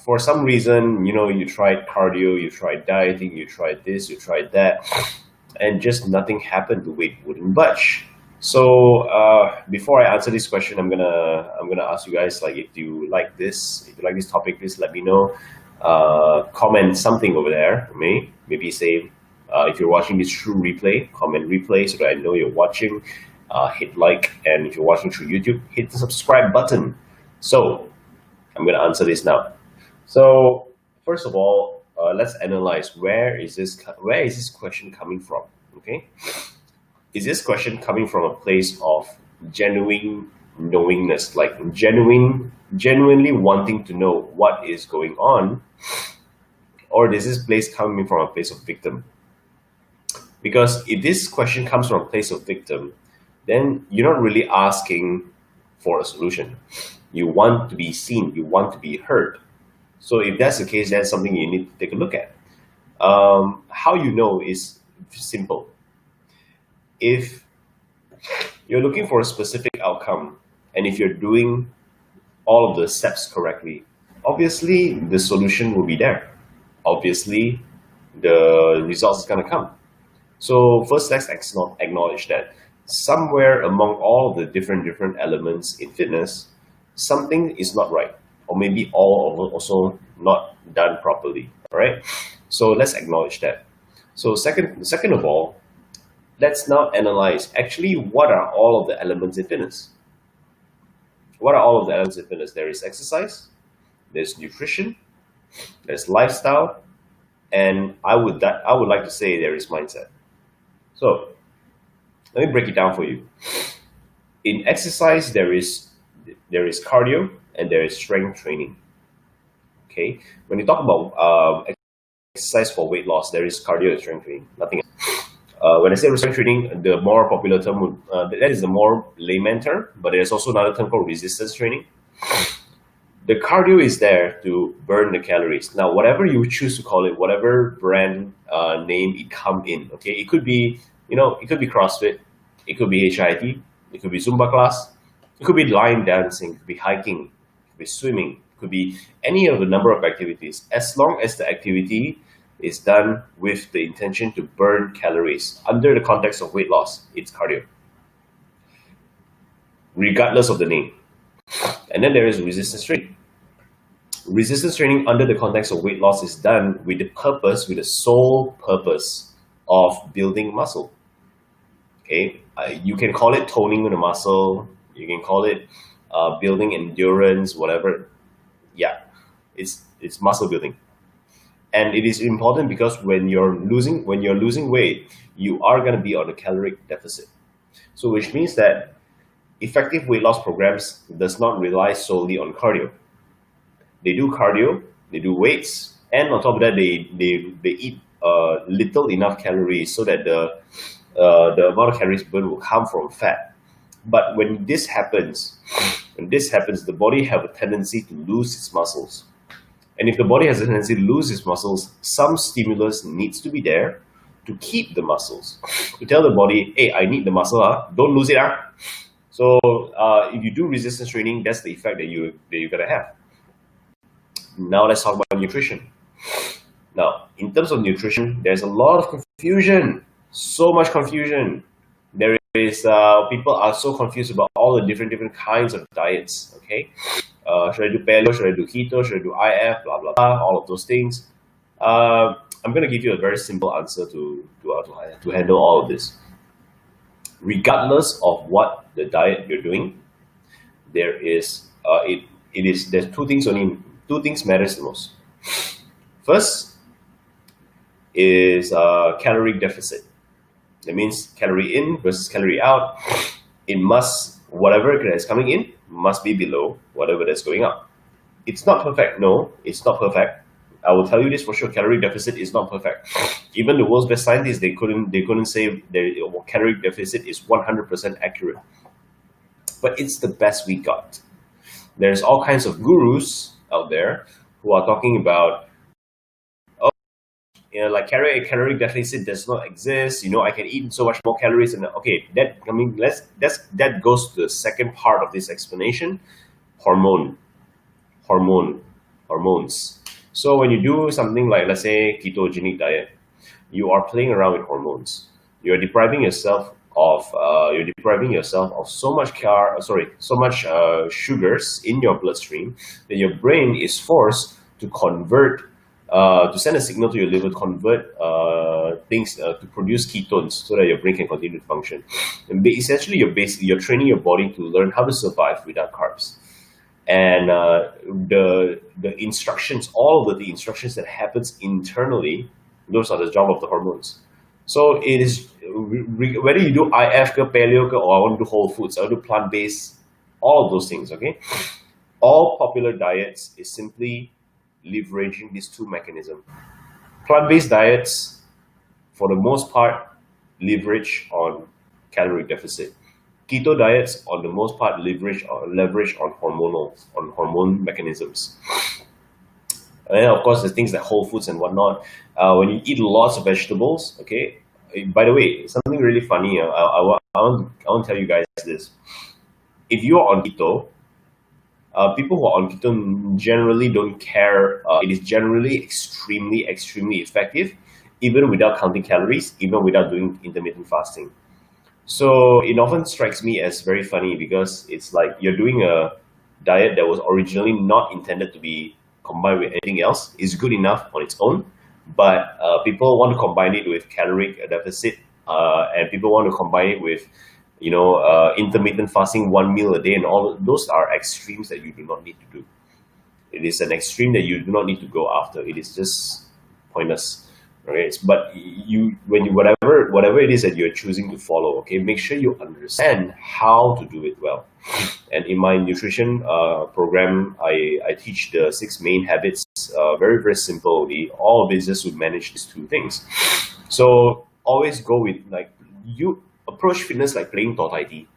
for some reason, you tried cardio, you tried dieting, you tried this, you tried that, and just nothing happened. The weight wouldn't budge. So before I answer this question, I'm gonna ask you guys, like, if you like this topic, please let me know. Comment something over there for me. Maybe say, if you're watching this through replay, comment replay so that I know you're watching. Hit like, and if you're watching through YouTube, hit the subscribe button. So I'm gonna answer this now. So first of all, let's analyze where is this question coming from? Okay, is this question coming from a place of genuine knowingness, like genuinely wanting to know what is going on, or is this place coming from a place of victim? Because if this question comes from a place of victim, then you're not really asking for a solution. You want to be seen, you want to be heard. So if that's the case, that's something you need to take a look at. How you know is simple. If you're looking for a specific outcome, and if you're doing all of the steps correctly, obviously the solution will be there. Obviously, the results is going to come. So first, let's acknowledge that somewhere among all of the different elements in fitness, something is not right, or maybe all of it also not done properly. All right. So let's acknowledge that. So second of all, let's now analyze actually what are all of the elements in fitness. What are all of the elements in fitness? There is exercise, there's nutrition, there's lifestyle, and I would like to say there is mindset. So let me break it down for you. In exercise, there is cardio and there is strength training. Okay, when you talk about exercise for weight loss, there is cardio and strength training, nothing else. When I say strength training, the more popular term that is the more layman term, but there's also another term called resistance training. The cardio is there to burn the calories. Now, whatever you choose to call it, whatever brand name it come in, okay, it could be CrossFit, it could be HIIT, it could be Zumba class, it could be line dancing, it could be hiking, it could be swimming, it could be any of the number of activities. As long as the activity is done with the intention to burn calories under the context of weight loss, it's cardio, regardless of the name. And then there is resistance training. Resistance training under the context of weight loss is done with the sole purpose of building muscle. Okay, you can call it toning the muscle, you can call it building endurance, whatever. Yeah, it's muscle building. And it is important because when you're losing weight, you are going to be on a caloric deficit. So which means that effective weight loss programs does not rely solely on cardio. They do cardio, they do weights, and on top of that, they eat little enough calories so that the amount of calories burned will come from fat. But when this happens, the body have a tendency to lose its muscles. And if the body has a tendency to lose its muscles, some stimulus needs to be there to keep the muscles. To tell the body, hey, I need the muscle, don't lose it. So if you do resistance training, that's the effect that you're gonna have. Now let's talk about nutrition. Now, in terms of nutrition, there's a lot of confusion, so much confusion. There is people are so confused about all the different kinds of diets. Okay, should I do paleo? Should I do keto? Should I do IF? Blah blah blah. All of those things. I'm gonna give you a very simple answer to handle all of this. Regardless of what the diet you're doing, there is there's two things matters the most. First is calorie deficit. That means calorie in versus calorie out. It must, whatever that's coming in must be below whatever that's going out. It's not perfect. No, it's not perfect. I will tell you this for sure. Calorie deficit is not perfect. Even the world's best scientists, they couldn't say their calorie deficit is 100% accurate. But it's the best we got. There's all kinds of gurus out there who are talking about, like calorie deficit does not exist. I can eat so much more calories. And okay, that goes to the second part of this explanation: hormone. hormones. So when you do something like, let's say, ketogenic diet, you are playing around with hormones. You're depriving yourself of so much sugars in your bloodstream that your brain is forced to convert, to send a signal to your liver to convert things to produce ketones so that your brain can continue to function. And essentially, you're training your body to learn how to survive without carbs. And the instructions, all of the instructions that happens internally, those are the job of the hormones. So it is whether you do IF, paleo, or I want to do whole foods, I want to do plant-based, all of those things. Okay, all popular diets is simply leveraging these two mechanisms. Plant-based diets, for the most part, leverage on calorie deficit. Keto diets, on the most part, leverage on hormone mechanisms. And then, of course, there's things like whole foods and whatnot. When you eat lots of vegetables, okay. By the way, something really funny. I want to tell you guys this. If you are on keto, people who are on keto generally don't care. It is generally extremely effective, even without counting calories, even without doing intermittent fasting. So it often strikes me as very funny because it's like you're doing a diet that was originally not intended to be combined with anything else. Is good enough on its own, but people want to combine it with caloric deficit, and people want to combine it with, intermittent fasting, one meal a day, and all those are extremes that you do not need to do. It is an extreme that you do not need to go after. It is just pointless. Right? But whatever it is that you're choosing to follow, okay, make sure you understand how to do it well. And in my nutrition program, I teach the 6 main habits, very simply. All business would manage these 2 things. So always go with, like, you approach fitness like playing Tau-Tai-Ti.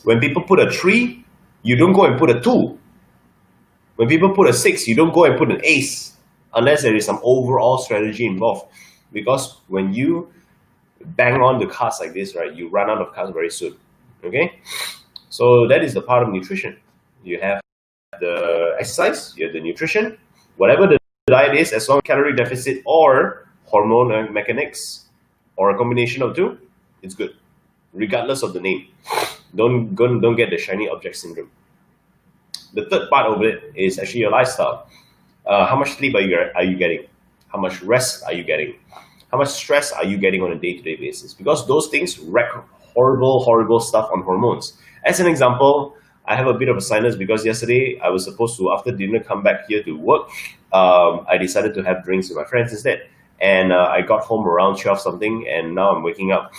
When people put a 3, you don't go and put a 2. When people put a 6, you don't go and put an ace, unless there is some overall strategy involved. Because when you bang on the cards like this, right, you run out of cards very soon. Okay? So that is the part of nutrition. You have the exercise, you have the nutrition, whatever the diet is, as long as calorie deficit or hormone mechanics or a combination of 2, it's good, regardless of the name. Don't get the shiny object syndrome. The third part of it is actually your lifestyle. How much sleep are you getting? How much rest are you getting? How much stress are you getting on a day-to-day basis? Because those things wreak horrible stuff on hormones. As an example, I have a bit of a sinus because yesterday I was supposed to, after dinner, come back here to work. I decided to have drinks with my friends instead. And I got home around 12 something, and now I'm waking up.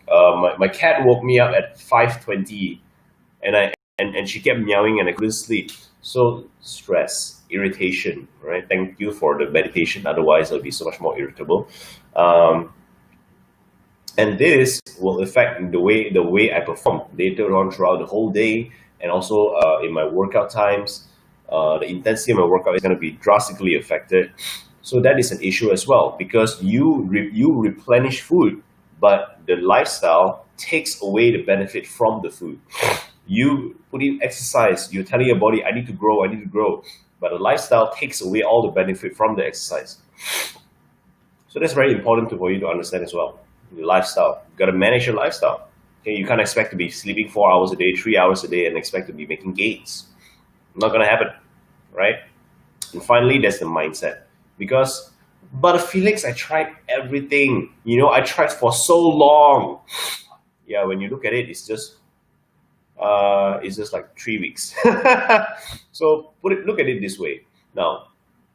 My cat woke me up at 5:20, and she kept meowing and I couldn't sleep. So stress, irritation, right? Thank you for the meditation. Otherwise, I'll be so much more irritable. And this will affect the way I perform later on throughout the whole day, and also in my workout times. The intensity of my workout is going to be drastically affected. So that is an issue as well, because you replenish food, but the lifestyle takes away the benefit from the food. You put in exercise, you're telling your body, I need to grow, but the lifestyle takes away all the benefit from the exercise. So that's very important for you to understand as well. Your lifestyle, you got to manage your lifestyle. Okay, you can't expect to be sleeping 4 hours a day, 3 hours a day, and expect to be making gains. Not gonna happen, right? And finally, there's the mindset. But Felix, I tried everything. I tried for so long. Yeah, when you look at it, it's just like 3 weeks. So look at it this way. Now,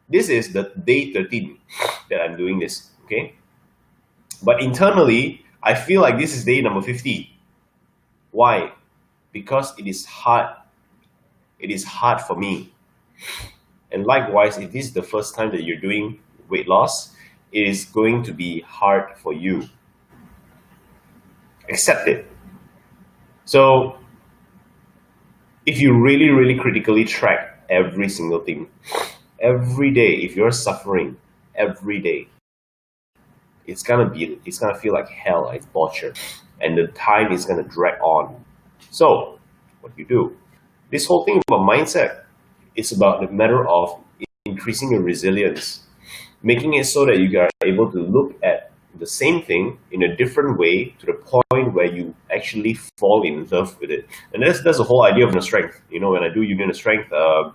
this is the day 13 that I'm doing this, okay? But internally, I feel like this is day number 50. Why? Because it is hard. It is hard for me. And likewise, if this is the first time that you're doing weight loss, it is going to be hard for you. Accept it. So, if you really critically track every single thing, every day, if you're suffering every day, it's gonna feel like hell, like torture, and the time is gonna drag on. So, what you do? This whole thing about mindset. It's about the matter of increasing your resilience, making it so that you are able to look at the same thing in a different way to the point where you actually fall in love with it. And that's the whole idea of Union of Strength. When I do Union of Strength, the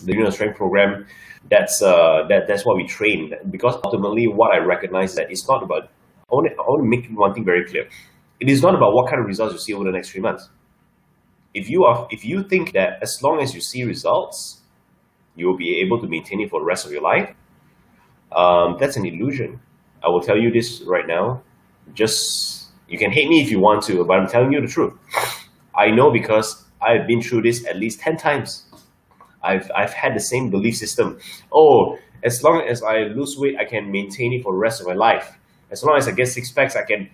Union of Strength program, that's what we train. Because ultimately, what I recognize is that it's not about. I want to make one thing very clear. It is not about what kind of results you see over the next 3 months. If you think that as long as you see results, you will be able to maintain it for the rest of your life, that's an illusion. I will tell you this right now. You can hate me if you want to, but I'm telling you the truth. I know because I've been through this at least 10 times. I've had the same belief system. Oh, as long as I lose weight, I can maintain it for the rest of my life. As long as I get 6 packs, I can.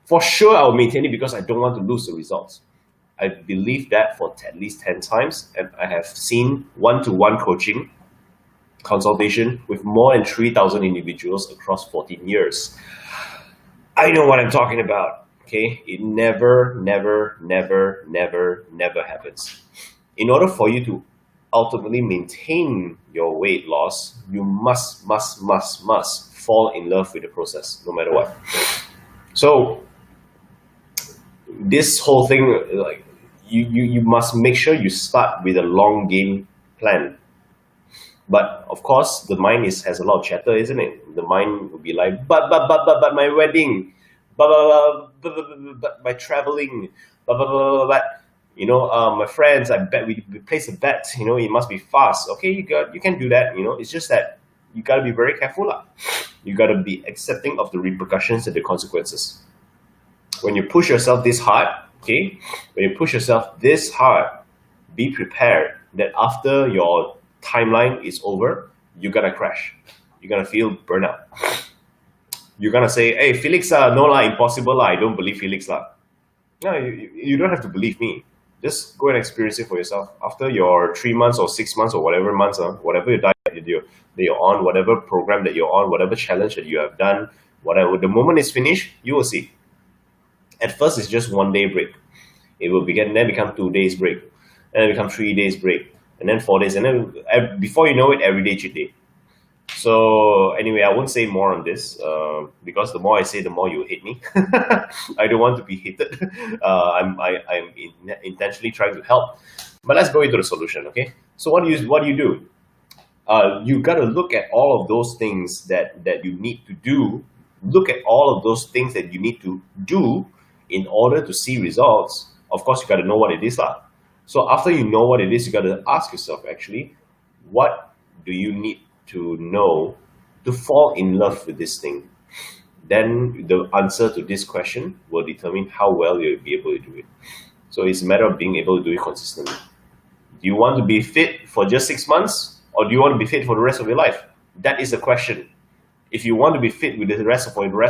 For sure, I will maintain it because I don't want to lose the results. I believe that for at least 10 times, and I have seen one-to-one coaching consultation with more than 3,000 individuals across 14 years. I know what I'm talking about, okay? It never, never, never, never, never happens. In order for you to ultimately maintain your weight loss, you must fall in love with the process, no matter what. So this whole thing, like, you must make sure you start with a long game plan. But of course, the mind has a lot of chatter, isn't it? The mind will be like, but my wedding, but my traveling, but my friends, I bet we place a bet. It must be fast. Okay, you can do that. It's just that you gotta be very careful, lah. You gotta be accepting of the repercussions and the consequences. When you push yourself this hard, okay, be prepared that after your timeline is over, you're gonna crash. You're gonna feel burnout. You're gonna say, hey, Felix, no lah, impossible lah, I don't believe Felix lah. No, you don't have to believe me. Just go and experience it for yourself. After your 3 months or 6 months or whatever months, whatever your diet that you're on, whatever program that you're on, whatever challenge that you have done, whatever, the moment it's finished, you will see. At first, it's just 1 day break. It will then become 2 days break, and then become 3 days break, and then 4 days, and then before you know it, every day cheat day. So anyway, I won't say more on this because the more I say, the more you hate me. I don't want to be hated. I'm intentionally trying to help, but let's go into the solution. Okay. So what do you do? You got to look at all of those things that you need to do. Look at all of those things that you need to do in order to see results. Of course, you got to know what it is, lah. So after you know what it is, you got to ask yourself, actually, what do you need to know to fall in love with this thing? Then the answer to this question will determine how well you'll be able to do it. So it's a matter of being able to do it consistently. Do you want to be fit for just 6 months, or do you want to be fit for the rest of your life? That is the question. If you want to be fit with the rest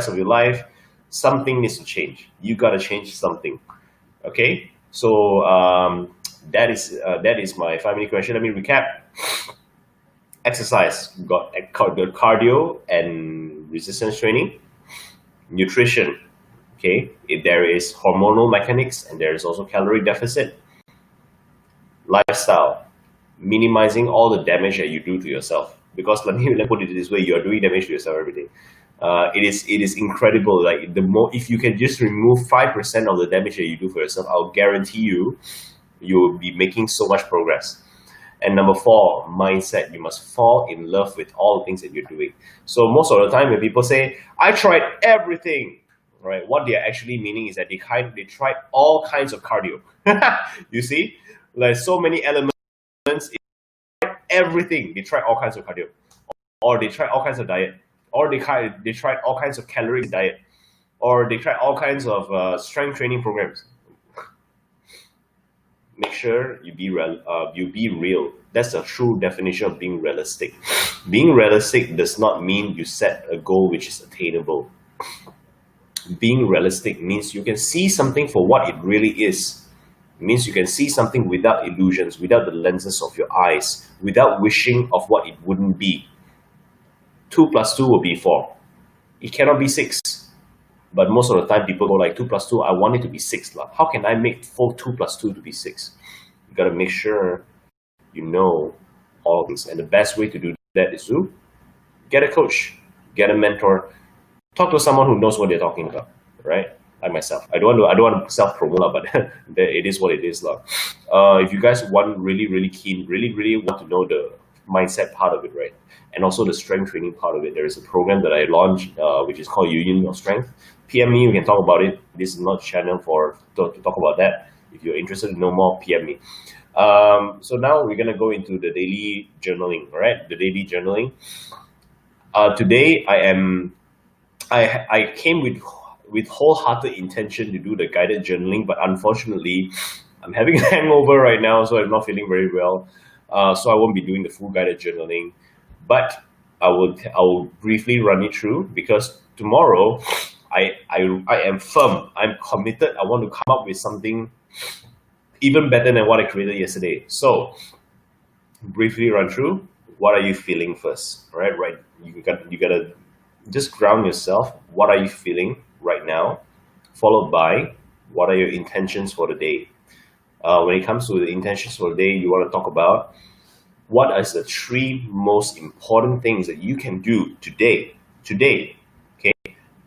of your life, something needs to change. You got to change something. Okay? So that is my 5-minute question. Let me recap. Exercise, got cardio and resistance training. Nutrition, okay, if there is hormonal mechanics and there is also calorie deficit. Lifestyle, minimizing all the damage that you do to yourself, because let me put it this way, you are doing damage to yourself every day. It is incredible. Like, if you can just remove 5% of the damage that you do for yourself, I'll guarantee you will be making so much progress. And number 4, mindset. You must fall in love with all the things that you're doing. So most of the time when people say, I tried everything, right? What they're actually meaning is that they tried all kinds of cardio. You see? Like, so many elements, everything. They tried all kinds of cardio. Or they tried all kinds of diet. Or they tried all kinds of calorie diet. Or they tried all kinds of strength training programs. Make sure you be real. That's the true definition of being realistic. Being realistic does not mean you set a goal which is attainable. Being realistic means you can see something for what it really is. It means you can see something without illusions, without the lenses of your eyes, without wishing of what it wouldn't be. 2 + 2 will be 4. It cannot be 6. But most of the time, people go like 2 + 2. I want it to be 6. How can I make 2 + 2 to be 6? You got to make sure you know all things. And the best way to do that is to get a coach, get a mentor, talk to someone who knows what they're talking about, right? Like myself. I don't want to self-promote, but it is what it is. If you guys want really keen, really want to know the mindset part of it, right? And also the strength training part of it, there is a program that I launched, which is called Union of Strength. PM me, we can talk about it. This is not a channel to talk about that. If you're interested to know more, PM me. So now we're gonna go into the daily journaling, all right? The daily journaling. Today I came with wholehearted intention to do the guided journaling, but unfortunately, I'm having a hangover right now, so I'm not feeling very well. So I won't be doing the full guided journaling, but I will briefly run it through, because tomorrow I am firm. I'm committed. I want to come up with something even better than what I created yesterday. So briefly run through. What are you feeling first? All right, right. You gotta just ground yourself. What are you feeling right now? Followed by, what are your intentions for the day? When it comes to the intentions for the day, you want to talk about what is the 3 most important things that you can do today, okay,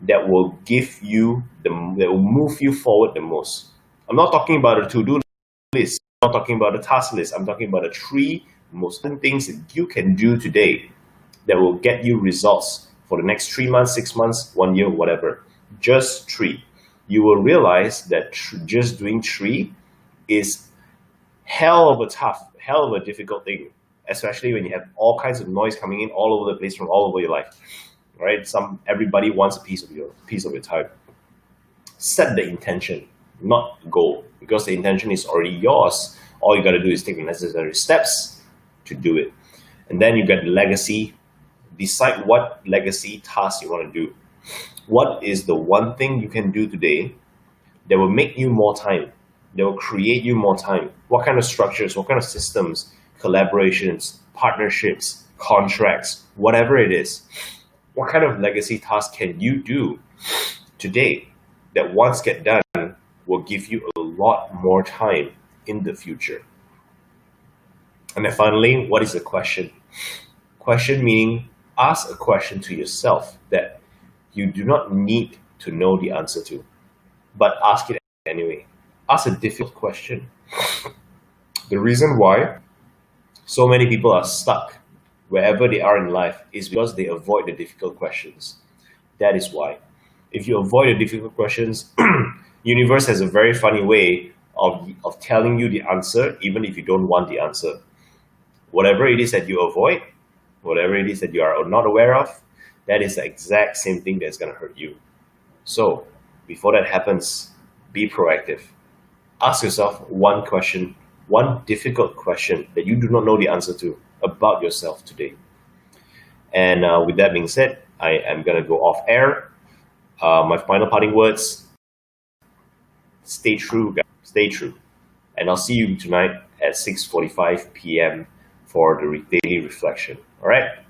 that will that will move you forward the most. I'm not talking about a to-do list. I'm not talking about a task list. I'm talking about the 3 most important things that you can do today that will get you results for the next 3 months, 6 months, 1 year, whatever. Just 3. You will realize that just doing 3 is hell of a difficult thing, especially when you have all kinds of noise coming in all over the place from all over your life. Right? Everybody wants a piece of your time. Set the intention, not goal, because the intention is already yours. All you got to do is take the necessary steps to do it. And then you get the legacy. Decide what legacy task you want to do. What is the one thing you can do today that will make you more time, that will create you more time? What kind of structures, what kind of systems, collaborations, partnerships, contracts, whatever it is, what kind of legacy task can you do today that once get done will give you a lot more time in the future? And then finally, what is the question? Question meaning, ask a question to yourself that you do not need to know the answer to, but ask it anyway. Ask a difficult question. The reason why so many people are stuck wherever they are in life is because they avoid the difficult questions. That is why. If you avoid the difficult questions, universe has a very funny way of telling you the answer, even if you don't want the answer. Whatever it is that you avoid, whatever it is that you are not aware of, that is the exact same thing that's going to hurt you. So before that happens, be proactive. Ask yourself one question, one difficult question that you do not know the answer to about yourself today. And with that being said, I am going to go off air. My final parting words: stay true, guys. Stay true. And I'll see you tonight at 6:45 p.m. for the daily reflection. All right?